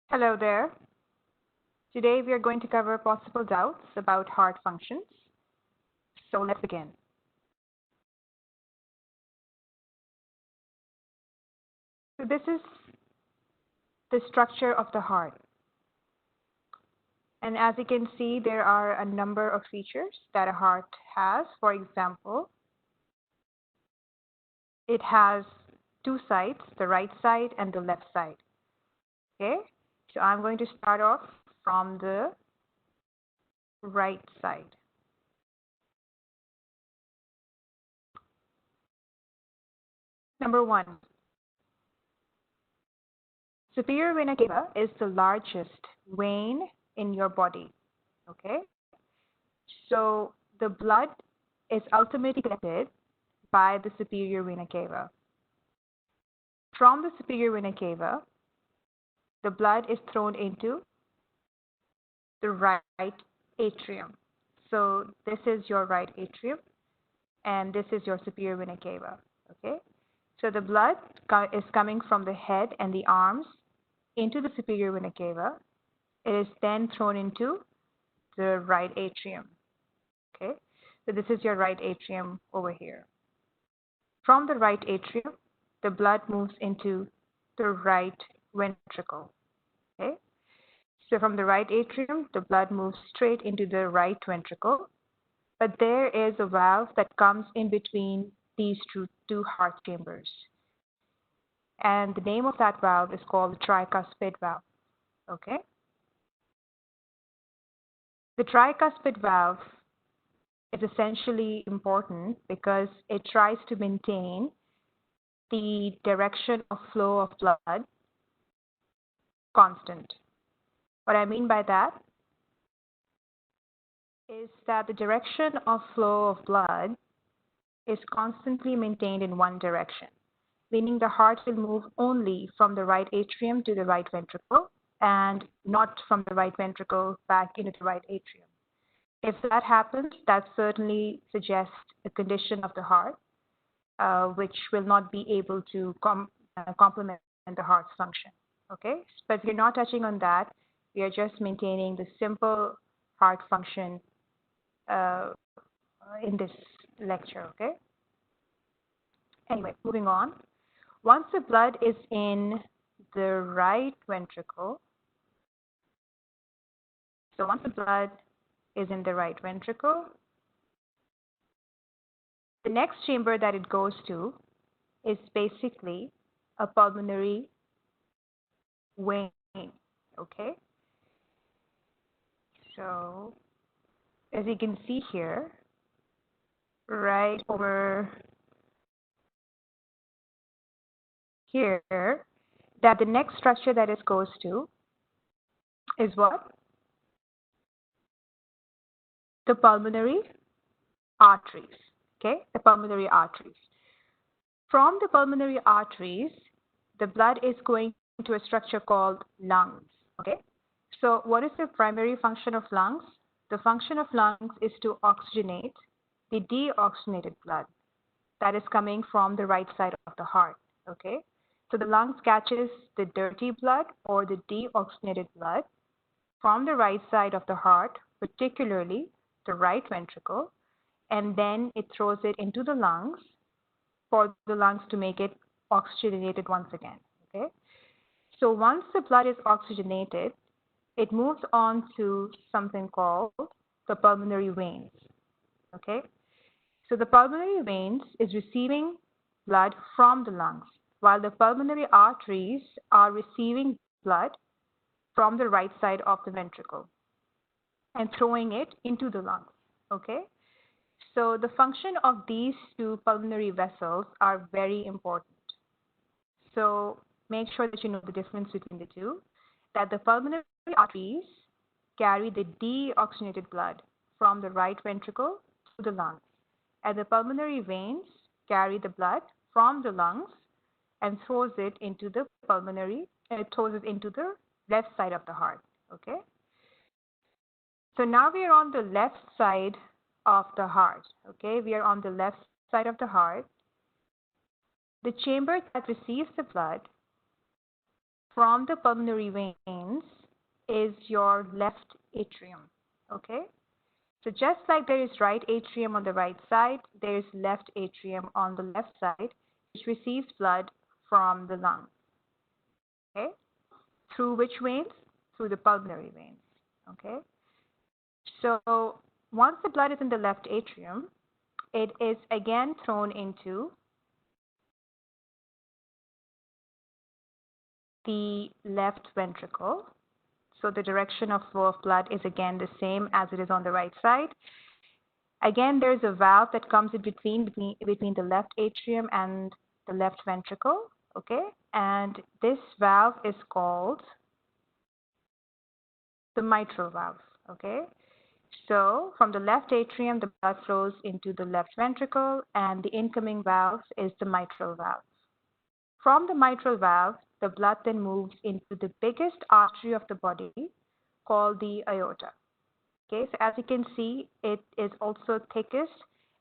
Hello there. Today we are going to cover possible doubts about heart functions. So let's begin. So this is the structure of the heart. And as you can see, there are a number of features that a heart has. For example, it has two sides, the right side and the left side. Okay, so I'm going to start off from the right side. Number one, superior vena cava is the largest vein in your body. Okay, so the blood is ultimately collected by the superior vena cava. From the superior vena cava, the blood is thrown into the right atrium. So this is your right atrium, and this is your superior vena cava. Okay, so the blood is coming from the head and the arms into the superior vena cava. It is then thrown into the right atrium. Okay, so this is your right atrium over here. From the right atrium, the blood moves into the right ventricle. Okay, so from the right atrium, the blood moves straight into the right ventricle, but there is a valve that comes in between these two heart chambers. And the name of that valve is called the tricuspid valve. Okay, the tricuspid valve is essentially important because it tries to maintain the direction of flow of blood constant. What I mean by that is that the direction of flow of blood is constantly maintained in one direction, meaning the heart will move only from the right atrium to the right ventricle and not from the right ventricle back into the right atrium. If that happens, that certainly suggests a condition of the heart, which will not be able to complement the heart's function. Okay, but we're not touching on that. We are just maintaining the simple heart function uh, in this lecture. Okay. Anyway, moving on. Once the blood is in the right ventricle, so once the blood is in the right ventricle, the next chamber that it goes to is basically a pulmonary vein. Okay. So as you can see here, right over here, that the next structure that it goes to is what? The pulmonary arteries. Okay, the pulmonary arteries. From the pulmonary arteries, the blood is going to a structure called lungs. Okay, so what is the primary function of lungs? The function of lungs is to oxygenate the deoxygenated blood that is coming from the right side of the heart. Okay, so the lungs catches the dirty blood or the deoxygenated blood from the right side of the heart, particularly the right ventricle, and then it throws it into the lungs for the lungs to make it oxygenated once again. Okay, so once the blood is oxygenated, it moves on to something called the pulmonary veins. Okay, so the pulmonary veins is receiving blood from the lungs, while the pulmonary arteries are receiving blood from the right side of the ventricle and throwing it into the lungs. Okay, so the function of these two pulmonary vessels are very important. So make sure that you know the difference between the two, that the pulmonary arteries carry the deoxygenated blood from the right ventricle to the lungs, and the pulmonary veins carry the blood from the lungs and throws it into the left side of the heart. Okay, so now we are on the left side of the heart. Okay, we are on the left side of the heart. The chamber that receives the blood from the pulmonary veins is your left atrium. Okay? So just like there is right atrium on the right side, there is left atrium on the left side, which receives blood from the lungs. Okay? Through which veins? Through the pulmonary veins. Okay? So once the blood is in the left atrium, it is again thrown into the left ventricle. So the direction of flow of blood is again the same as it is on the right side. Again, there's a valve that comes in between the left atrium and the left ventricle, okay? And this valve is called the mitral valve, okay? So from the left atrium, the blood flows into the left ventricle, and the incoming valve is the mitral valve. From the mitral valve, the blood then moves into the biggest artery of the body called the aorta. Okay, so as you can see, it is also thickest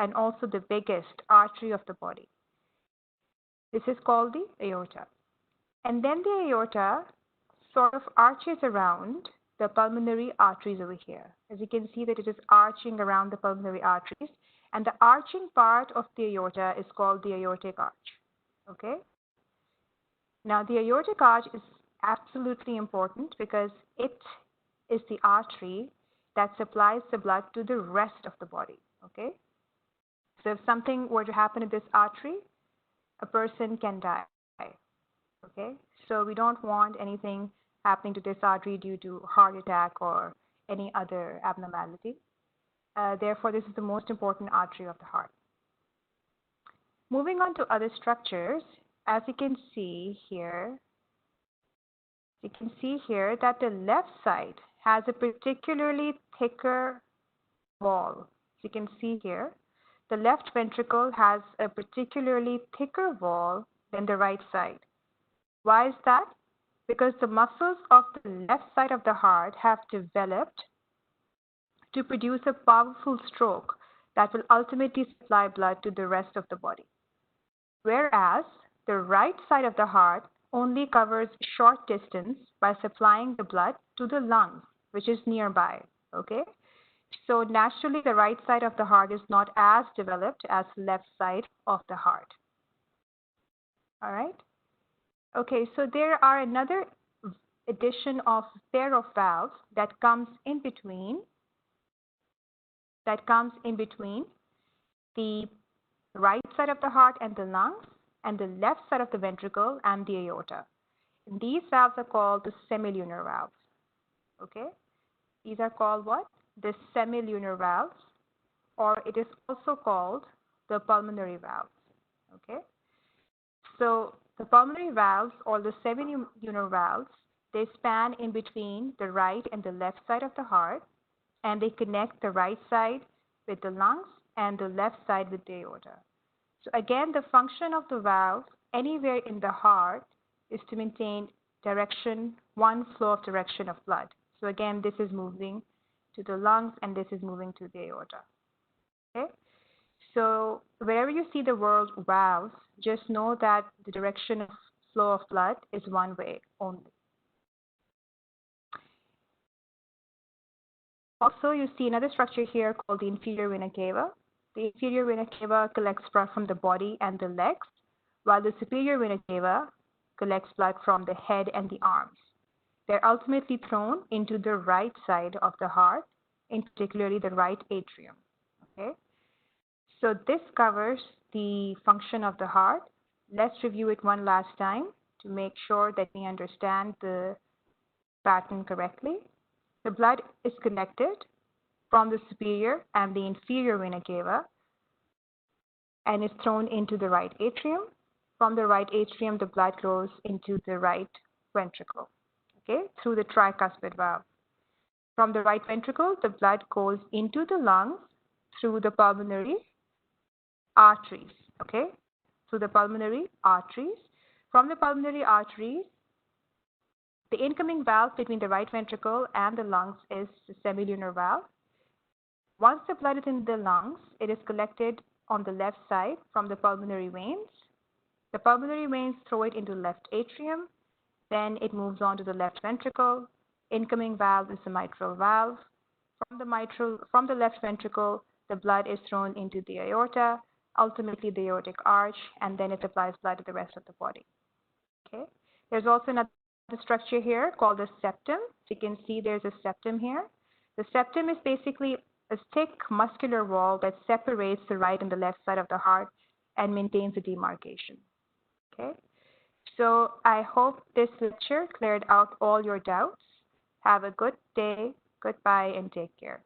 and also the biggest artery of the body. This is called the aorta. And then the aorta sort of arches around the pulmonary arteries over here. As you can see that it is arching around the pulmonary arteries, and the arching part of the aorta is called the aortic arch. Okay? Now the aortic arch is absolutely important because it is the artery that supplies the blood to the rest of the body. Okay? So if something were to happen to this artery, a person can die. Okay? So we don't want anything happening to this artery due to heart attack or any other abnormality. Therefore, this is the most important artery of the heart. Moving on to other structures, as you can see here that the left side has a particularly thicker wall. As you can see here, the left ventricle has a particularly thicker wall than the right side. Why is that? Because the muscles of the left side of the heart have developed to produce a powerful stroke that will ultimately supply blood to the rest of the body. Whereas the right side of the heart only covers short distance by supplying the blood to the lungs, which is nearby. Okay? So naturally, the right side of the heart is not as developed as the left side of the heart. All right? Okay, so there are another addition of pair of valves that comes in between the right side of the heart and the lungs and the left side of the ventricle and the aorta. And these valves are called the semilunar valves. Okay? These are called what? The semilunar valves, or it is also called the pulmonary valves. Okay? So the pulmonary valves or the semilunar valves, they span in between the right and the left side of the heart, and they connect the right side with the lungs and the left side with the aorta. So again, the function of the valve anywhere in the heart is to maintain direction, one flow of direction of blood. So again, this is moving to the lungs and this is moving to the aorta. Okay? So wherever you see the word valves, just know that the direction of flow of blood is one way only. Also, you see another structure here called the inferior vena cava. The inferior vena cava collects blood from the body and the legs, while the superior vena cava collects blood from the head and the arms. They're ultimately thrown into the right side of the heart, in particularly the right atrium. Okay? So this covers the function of the heart. Let's review it one last time to make sure that we understand the pattern correctly. The blood is connected from the superior and the inferior vena cava and is thrown into the right atrium. From the right atrium, the blood goes into the right ventricle, okay, through the tricuspid valve. From the right ventricle, the blood goes into the lungs through the pulmonary arteries, okay, through the pulmonary arteries. From the pulmonary arteries, the incoming valve between the right ventricle and the lungs is the semilunar valve. Once the blood is in the lungs, it is collected on the left side from the pulmonary veins. The pulmonary veins throw it into the left atrium, Then it moves on to the left ventricle. Incoming valve is the mitral valve. From the left ventricle, the blood is thrown into the aorta, ultimately the aortic arch, and then it supplies blood to the rest of the body. Okay. There's also another structure here called the septum. So you can see there's a septum here. The septum is basically a thick muscular wall that separates the right and the left side of the heart and maintains a demarcation. Okay. So I hope this lecture cleared out all your doubts. Have a good day. Goodbye and take care.